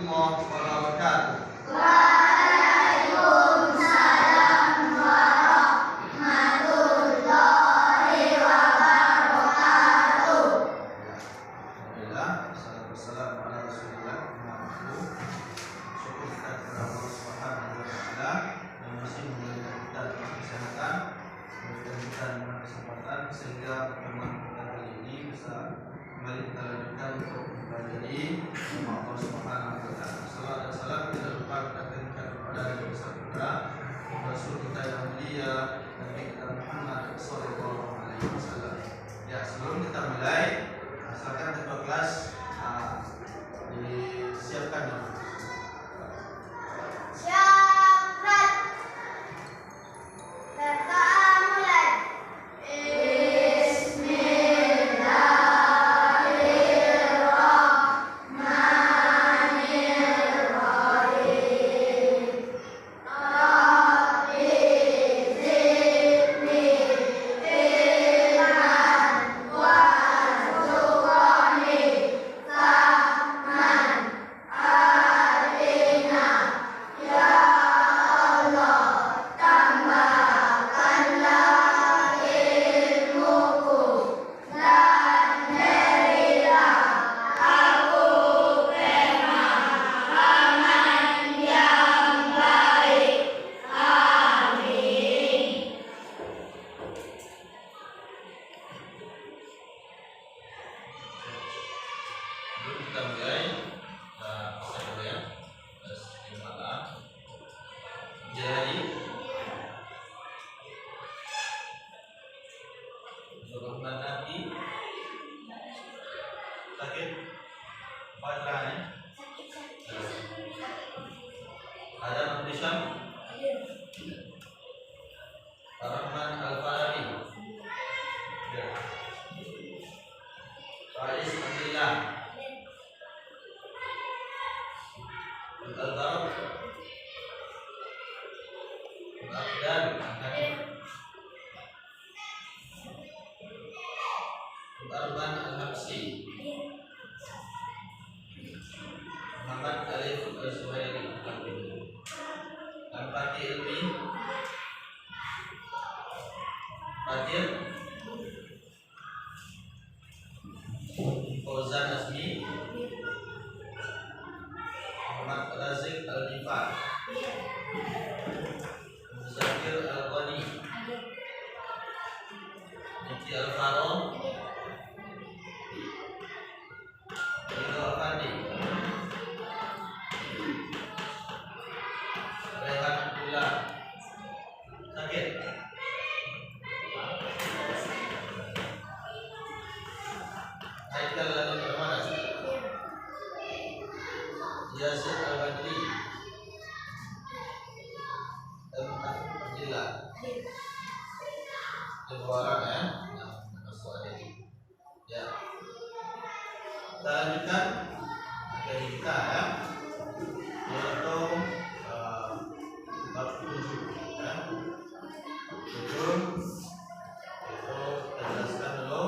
warahmatullahi wabarakatuh. Waalaikumsalam warahmatullahi wabarakatuh. Alhamdulillah, wassalatu wassalamu ala Rasulillah. Syukur kita kepada Allah Subhanahu wa taala yang masih memberikan kita kesehatan, memberikan kita kesempatan sehingga pertemuan kita kali ini bisa kembali kita lanjutkan untuk mempelajari Allah Subhanahu wa taala. Salawat dan salam tidak lupa kita berikan kepada Nabi besar kita, Rasul kita yang mulia, Nabi kita Muhammad sallallahu alaihi wasallam. Ya, sebelum kita mulai, silakan ketua kelas disiapkan dulu. Syakrat. Kita mulai. Bismillahirrahmanirrahim. Rabbi zidni ilman warzuqni fahman. Atina ya Allah, tambahkanlah ilmuku dan berilah aku pemahaman yang baik. Amin. Sebelum kita mulai, saya dulu ya. Terus gimana? Jadi, Rahman Nabi sakit apa caranya? Ada nulisan Rahman Al-Farabi. Ya. Faiz Abdillah. Al-Darab. Al-Aqdal. Al-Arban Al-Habsi. Muhammad Alif Al-Zuhairi. Al-Fatih Ilmi. Fatir Fauzan Azmi. Muhammad Razik Al-Difar. Zakir Al-Ghani. Niki Al-Faron. Ridho Afandi. Rehan Abdullah. Sakit. Haikal Al-Rahman. Yazid Al-Badri. Abdillah. Dua orang ya. Masuk ada ini. Ya. Kita lanjutkan dari kita ya. Yaitu bab 7 ya. 7 itu kita jelaskan dulu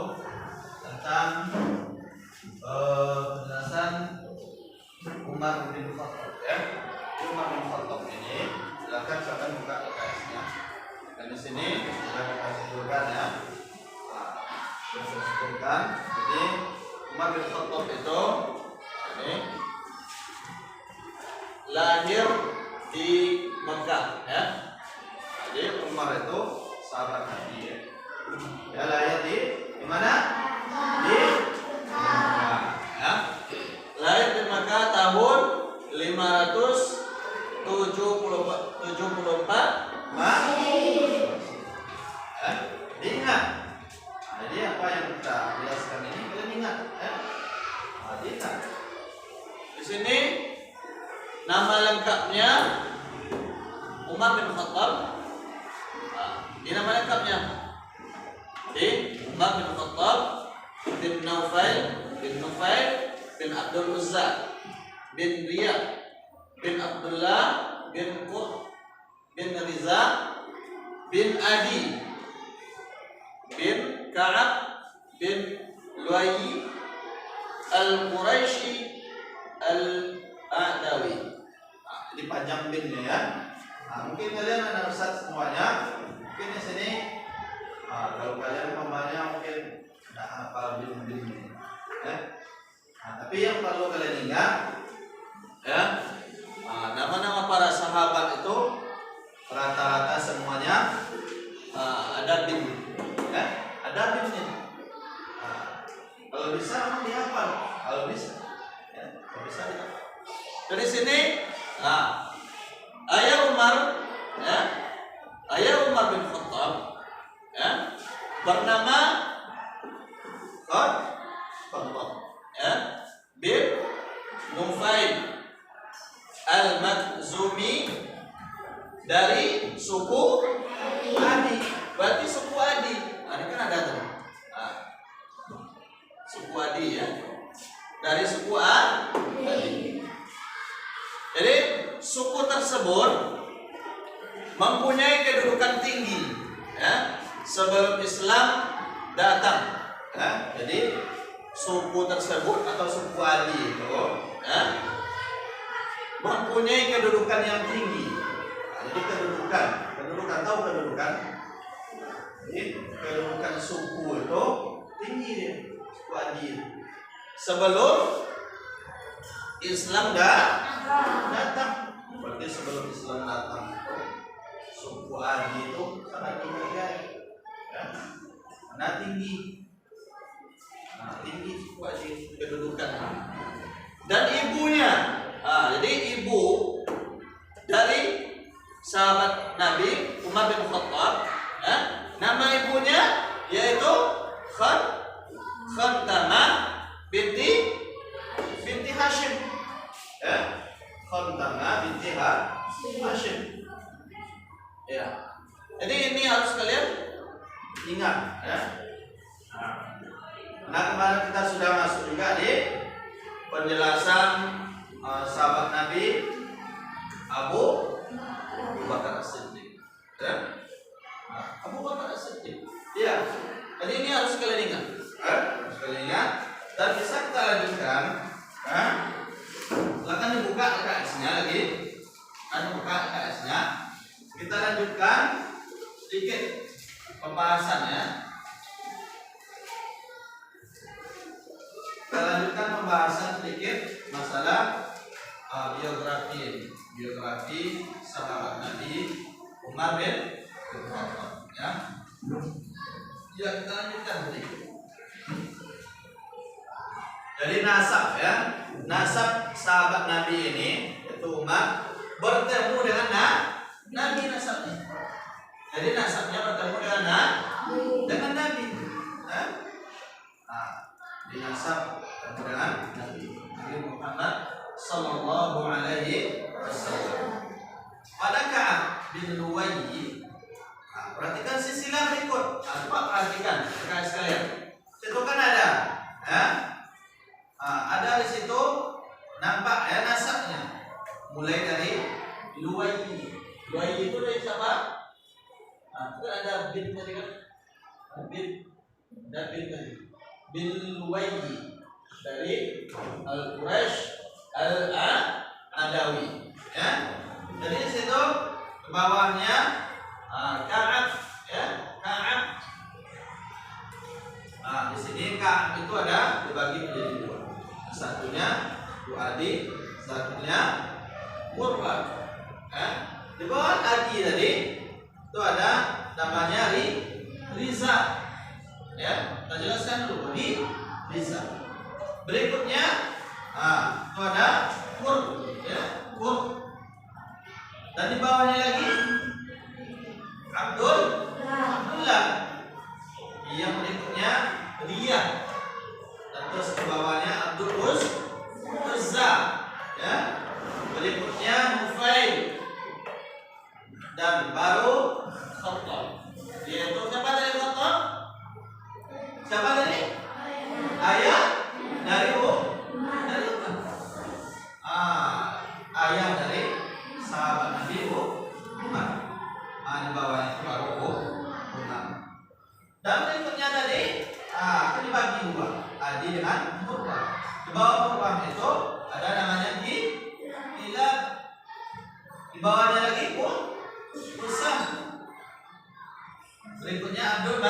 tentang penjelasan Umar bin Khattab ya. Umar bin Khattab ini silakan buka LKS-nya. Dan di sini sudah kita sebutkan ya. Sudah saya sebutkan. Jadi Umar bin Khattab itu ini lahir di Mekah ya. Jadi Umar itu sahabat Nabi ya. Ya lahir di mana? Di Mekah ya. Lahir di Mekah tahun 574 ingat. Jadi apa yang kita jelaskan ini kalian ingat ya? Ingat. Di sini nama lengkapnya Umar bin Khattab. Ini nama lengkapnya. Jadi Umar bin Khattab bin Nufail bin Abdul Uzza bin Riyad bin Abdullah bin Qurt bin Riza bin Adi bin Ka'ab bin Lu'ay Al-Quraisy Al-A'dab panjang binnya ya. Mungkin kalian anak ustaz semuanya, mungkin di sini kalau kalian umpamanya mungkin tidak hafal bin ya. Tapi yang perlu kalian ingat ya, nama-nama para sahabat itu rata-rata semuanya ada bin ya, ada binnya. Kalau bisa memang dihafal, kalau bisa ya, kalau bisa dihafal. Dari sini ayah Umar ya, ayah Umar bin Khattab ya, bernama Khattab ya, bin Nufail Al-Makhzumi dari suku Adi. Berarti suku Adi. Ini kan ada tuh. Suku Adi ya. Dari suku Adi. Jadi suku tersebut mempunyai kedudukan tinggi ya, sebelum Islam datang ya. Jadi suku tersebut atau suku Adi itu ya, mempunyai kedudukan yang tinggi. Jadi kedudukan tahu kedudukan? Jadi kedudukan suku itu tinggi dia, suku Adi. Sebelum Islam datang, berarti sebelum Islam datang suku Adi itu sangat dihargai ya. Karena tinggi suku Adi kedudukan. Dan ibunya, jadi ibu dari sahabat Nabi Umar bin Khattab ya, nama ibunya yaitu Khantamah binti Hashim ya, Khantamah binti Hashim ya. Jadi ini harus kalian ingat ya. Nah, kemarin kita sudah masuk juga di penjelasan sahabat Nabi Abu Bakar As-Siddiq ya. Abu Bakar As-Siddiq ya. Jadi ini harus kalian ingat harus kalian ingat. Dan bisa kita lanjutkan silakan dibuka LKS-nya lagi, buka LKS-nya. Kita lanjutkan sedikit pembahasannya. Kita lanjutkan pembahasan sedikit masalah biografi sahabat Nabi Umar bin Khattab ya. Ya, kita lanjutkan sedikit. Jadi nasab ya, nasab sahabat Nabi ini itu Umar bertemu dengan Nabi nasabnya. Jadi nasabnya bertemu dengan Nabi. Di nasab bertemu dengan Nabi Muhammad Sallallahu Alaihi Wasallam. Pada Ka'ab bin Luwayy, perhatikan silsilah berikut. Coba perhatikan sekalian. Itu kan ada, ya? Ada di situ nampak ya nasabnya. Mulai dari Luwayy. Luwayy itu dari siapa? Itu ada bin tadi kan? Bin tadi. Bin Luwayy dari Al-Quraisy Al-Adawi. Ya. Jadi di situ ke bawahnya Ka'ab ya, Ka'ab. Di sini Ka'ab itu ada dibagi menjadi dua. Satunya Adi, satunya Murrah. Ya. Di bawah Adi tadi itu ada namanya Riza. Ya, kita jelaskan dulu Riza. Berikutnya itu ada Mur, ya, Mur. Dan di bawahnya lagi Abdullah. Yang berikutnya Riyah. Dan terus ke bawahnya Abdul Uzza. Ya. Berikutnya Nufail. Dan baru Khattab. Yaitu siapa dari Khattab? Siapa tadi? Ayah dari Umar. Ayah dari sahabat Nabi Umar. Di bawahnya itu baru Umar. Dan berikutnya tadi bawahnya lagi Usam. Berikutnya Abdul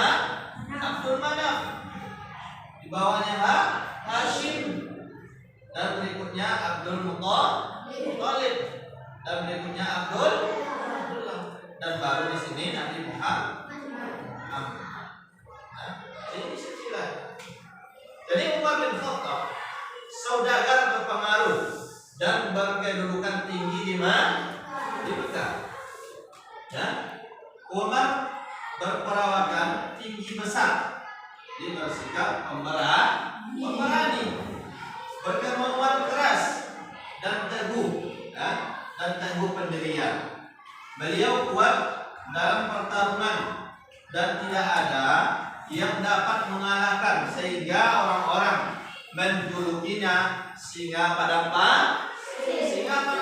Manaf. Di bawahnya Hashim. Dan berikutnya Abdul Muttalib. Dan berikutnya Abdullah. Dan baru di sini Nabi Muhammad. Nah, ini silsilah. Jadi Umar bin Khattab saudagar berpengaruh dan berkedudukan tinggi di Mekah. Ya. Umar berperawakan tinggi besar. Dia bersikap pemberani, berkemauan keras dan teguh, ya, dan teguh pendirian. Beliau kuat dalam pertarungan dan tidak ada yang dapat mengalahkan, sehingga orang-orang menjulukinya singa padang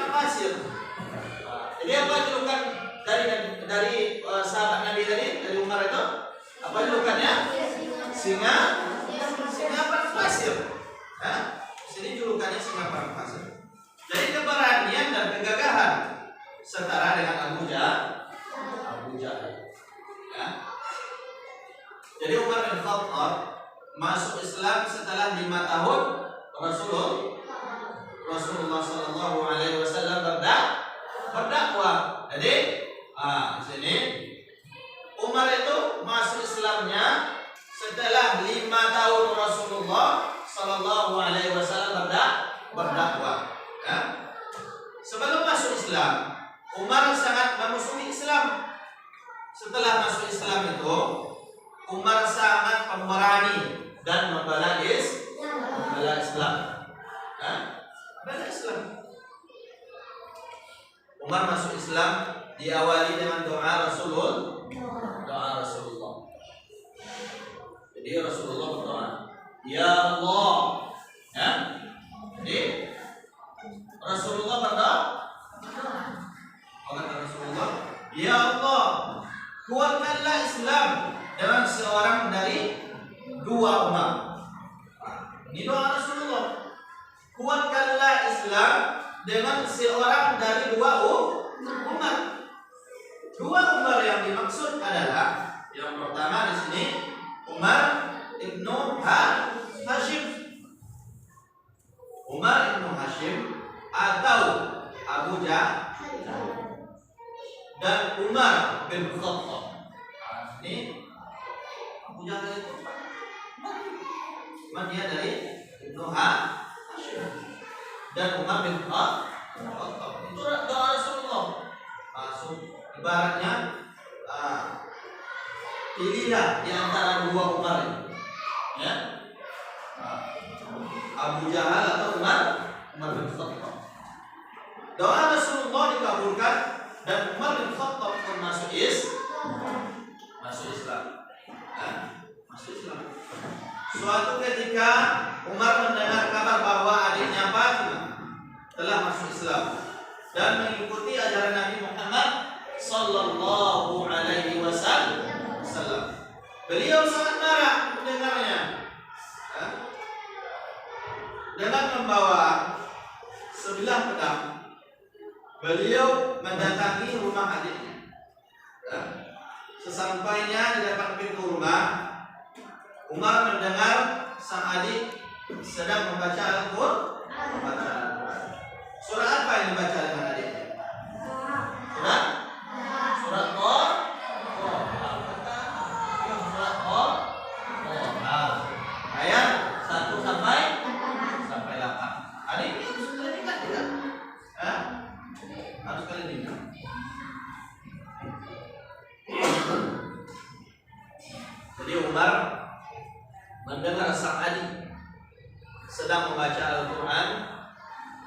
pasir. Jadi apa julukan dari sahabat Nabi tadi, dari Umar itu? Apa julukannya? Singa padang pasir. Ya? Sini julukannya singa padang pasir. Jadi keberanian dan kegagahan setara dengan Abu Jahal. Ya? Jadi Umar bin Khattab masuk Islam setelah 5 tahun Rasulullah Sallallahu Alaihi Wasallam berdakwah. Jadi, di sini Umar itu masuk Islamnya setelah 5 tahun Rasulullah Sallallahu Alaihi Wasallam berdakwah. Ya. Sebelum masuk Islam, Umar sangat memusuhi Islam. Setelah masuk Islam itu, Umar sangat pemberani dan membela Islam. Membela Islam. Umar masuk Islam diawali dengan doa Rasulullah. Jadi Rasulullah berdoa, Ya Allah. Ya. Jadi Rasulullah berdoa. Kata Rasulullah, Ya Allah, kuatkanlah Islam dengan seorang dari 2 umat. Ini doa Rasulullah. Kuatkanlah Islam dengan seorang dari 2 umat. 2 Umar yang dimaksud adalah yang pertama di sini Umar ibnu Hashim. Umar ibnu Hashim atau Abu Jahal dan Umar bin Khattab. Ini Abu Jahal itu cuma dia dari Ibnu Hashim dan Umar bin Khattab. Itu doa Rasulullah. Masuk ibaratnya pilihlah di antara 2 Umar ini. Ya. Abu Jahal atau Umar bin Khattab. Doa Rasulullah dikabulkan dan Umar bin Khattab pun masuk Islam. Masuk Islam. Suatu ketika Umar mendengar kabar bahwa adiknya Fatimah telah masuk Islam dan mengikuti ajaran Nabi Muhammad Sallallahu Alaihi Wasallam. Beliau sangat marah mendengarnya. Dengan membawa sebilah pedang, beliau mendatangi rumah adiknya. Sesampainya di depan pintu rumah, Umar mendengar sang adik sedang membaca Al-Quran. Surah apa yang dibaca dengan adiknya? Surat Qaf. Ayat 1 sampai 8. Adiknya harus kalian ingat tidak? Harus kalian ingat. Jadi Umar mendengar sang adik sedang membaca Al-Quran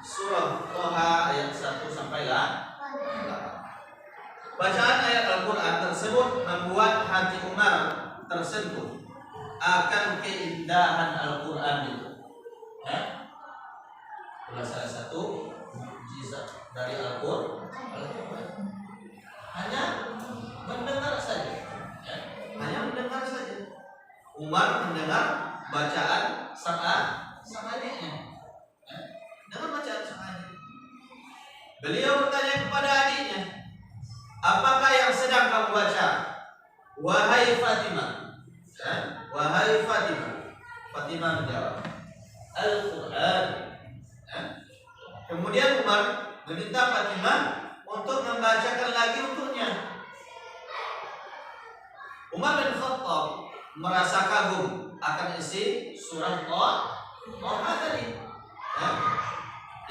surah Toha ayat 1 sampai 8. Bacaan ayat Al-Quran tersebut membuat hati Umar tersentuh akan keindahan Al-Quran itu. Itulah salah satu mukjizat dari Al-Quran. Hanya mendengar saja. Umar mendengar bacaan sang adiknya. Dengan bacaan sang adik, beliau bertanya kepada adiknya, apakah yang sedang kamu baca? Wahai Fatimah. Wahai Fatimah. Fatimah menjawab, Al-Quran. Kemudian Umar meminta Fatimah untuk membacakan lagi untuknya. Umar bin Khattab merasa kagum akan isi surah Thaha tadi.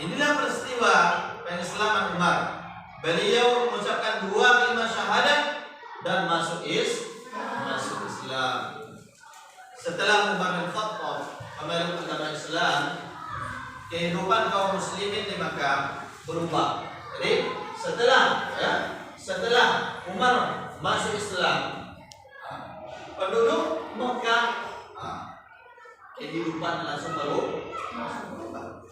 Inilah peristiwa pengislaman Umar. Beliau mengucapkan 2 kalimat syahadat dan masuk Islam. Setelah Umar bin Khattab memeluk agama Islam, kehidupan kaum muslimin di Makkah berubah. Jadi setelah Umar masuk Islam, penduduk Makkah kehidupan langsung berubah.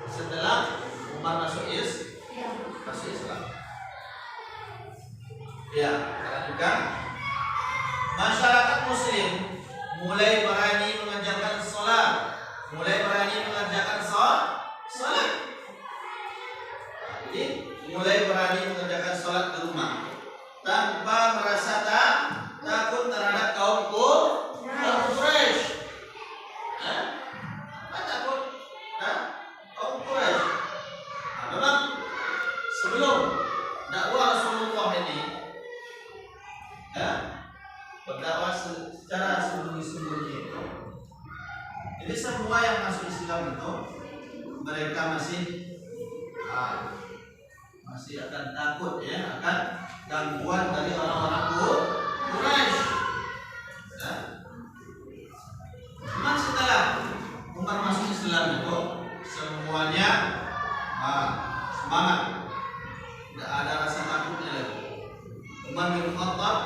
Setelah Umar masuk Islam. Ya, lanjutkan. Masyarakat muslim mulai berani mengajarkan salat, Jadi mulai berani mengerjakan salat di rumah tanpa merasa takut terhadap kaum Quraisy. Takut kaum Quraisy. Memang sebelum dakwah Rasulullah ini berdakwah secara sembunyi-sembunyi. Jadi semua yang masuk Islam itu mereka masih akan takut akan gangguan dari orang-orang Quraisy. Cuma setelah Umar masuk Islam itu semuanya semangat, tidak ada rasa takutnya lagi. Umar bin Khattab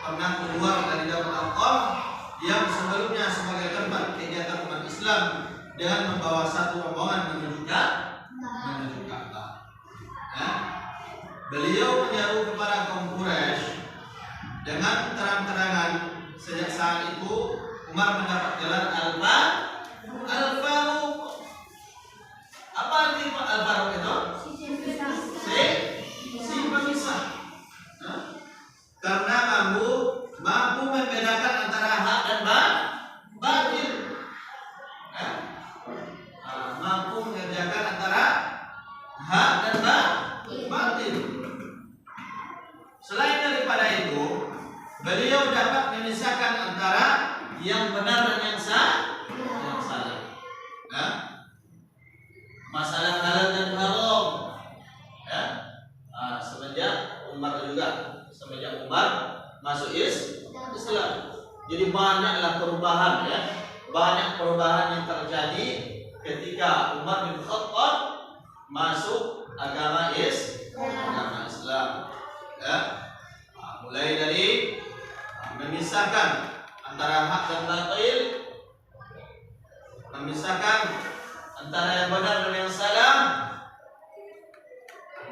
pernah keluar dari Darul Arqam yang sebelumnya sebagai tempat kegiatan umat Islam dengan membawa satu rombongan menuju Ka'bah. Beliau menyeru kepada kaum Quraisy dengan terang-terangan. Sejak saat itu Umar mendapat gelar Al-Faruq. Apa arti Al-Faruq itu? Si pemisah. Karena mampu membedakan antara hak dan batil. Mampu mengerjakan antara hak dan batil. Selain daripada itu, beliau dapat memisahkan antara yang benar dan yang salah. Masalah halal dan haram. Semenjak Umar masuk Islam, jadi banyaklah perubahan banyak perubahan yang terjadi ketika Umar bin Khattab masuk agama Islam. Mulai dari memisahkan antara hak dan batil, memisahkan antara yang benar dan yang salah,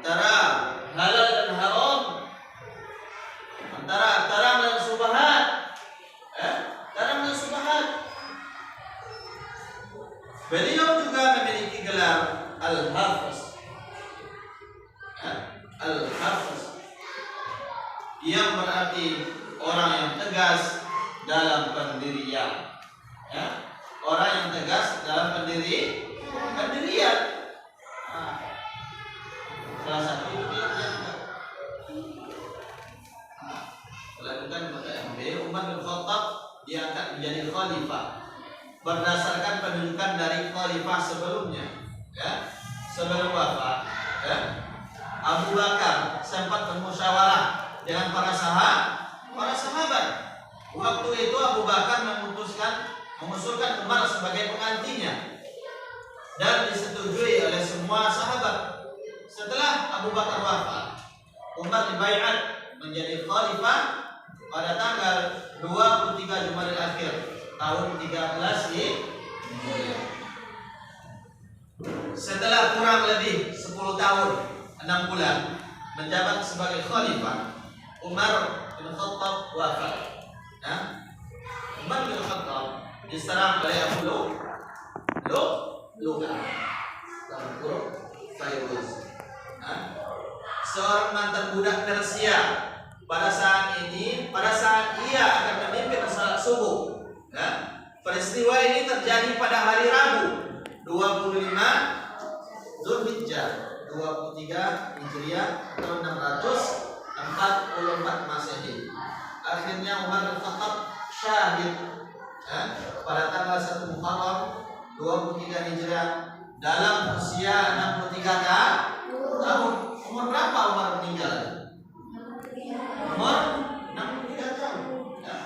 antara halal dan haram, antara terang dan subhat. Beliau juga memiliki gelar Al-Hafiz. Al-Hafiz yang berarti orang yang tegas dalam pendirian. Orang yang tegas dalam pendirian. Salah satu itu dia melakukan MB. Umar bin Khattab diangkat menjadi khalifah berdasarkan pendudukan dari khalifah sebelumnya. Sebelum wafat, Abu Bakar sempat bermusyawarah dengan para sahabat. Waktu itu Abu Bakar mengusulkan Umar sebagai penggantinya dan disetujui oleh semua sahabat. Setelah Abu Bakar wafat, Umar dibaiat menjadi khalifah pada tanggal 23 Jumadil Akhir tahun 13 Hijriah. Setelah kurang lebih 10 tahun 6 bulan menjabat sebagai khalifah, Umar bin Khattab wafat. Umar bin Khattab diserang oleh Abu Lu'lu'ah dalam huruf Fairuz. seorang mantan budak Persia. Pada saat ia akan memimpin salat subuh. Ya. Peristiwa ini terjadi pada hari Rabu 25 Zulhijjah 23 Hijriah tahun 644 Masehi. Akhirnya Umar bin Khattab syahid pada tanggal 1 Muharram 23 Hijriah dalam usia 63 tahun. Umur berapa Umar meninggal? Umur 63 tahun. Ya.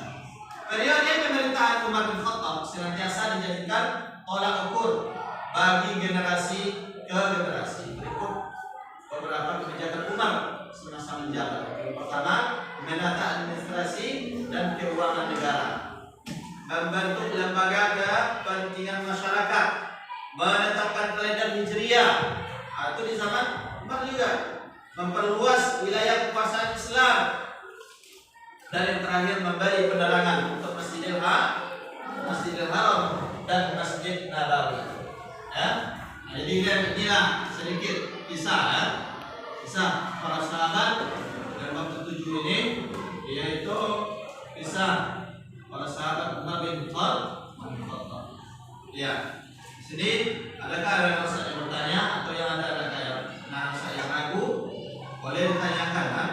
Periode pemerintahan Umar bin Khattab senantiasa dijadikan tolak ukur bagi generasi ke generasi. Berikut beberapa kebijakan Umar semasa menjabat. Yang pertama, menata administrasi dan keuangan negara, membentuk lembaga kepentingan masyarakat, menetapkan kalender Hijriah, itu di zaman Umar juga, memperluas wilayah kekuasaan Islam, dan yang terakhir memberi penerangan untuk Masjidil Haram dan Masjid Nabawi. Ya? Jadi inilah sedikit kisah para sahabat dalam bab 7 ini, yaitu kisah para sahabat Umar bin Khattab. Ya, di sini adakah ada yang bertanya atau yang ada yang ragu? Boleh ditanyakan, kan?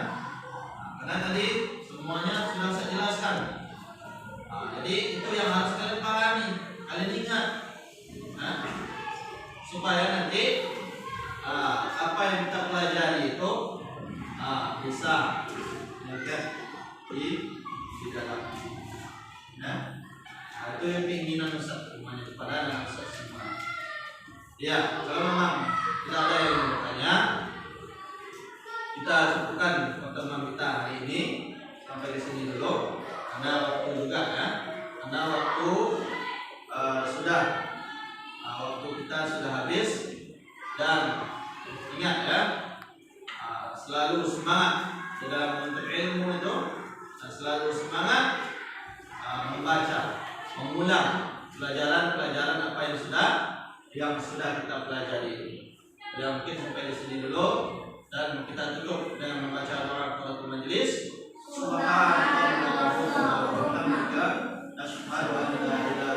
Karena tadi semuanya sudah saya jelaskan. Jadi itu yang harus kalian pahami, kalian ingat, supaya nanti apa yang kita pelajari itu bisa melekat di dalam. Nah, itu yang keinginan Ustaz semuanya kepada anak Ustaz semua. Ya, kalau memang tidak ada yang bertanya, kita cukupkan pertemuan kita hari ini sampai di sini dulu. Karena waktu juga ya, karena waktu waktu kita sudah habis. Dan ingat ya, selalu semangat di dalam menuntut ilmu itu, dan selalu semangat membaca, mengulang pelajaran apa yang sudah kita pelajari. Ya, mungkin sampai di sini dulu, dan kita tutup dengan membaca doa kafaratul majelis. Subhanallah wa bihamdihi, asyhadu an la ilaha illa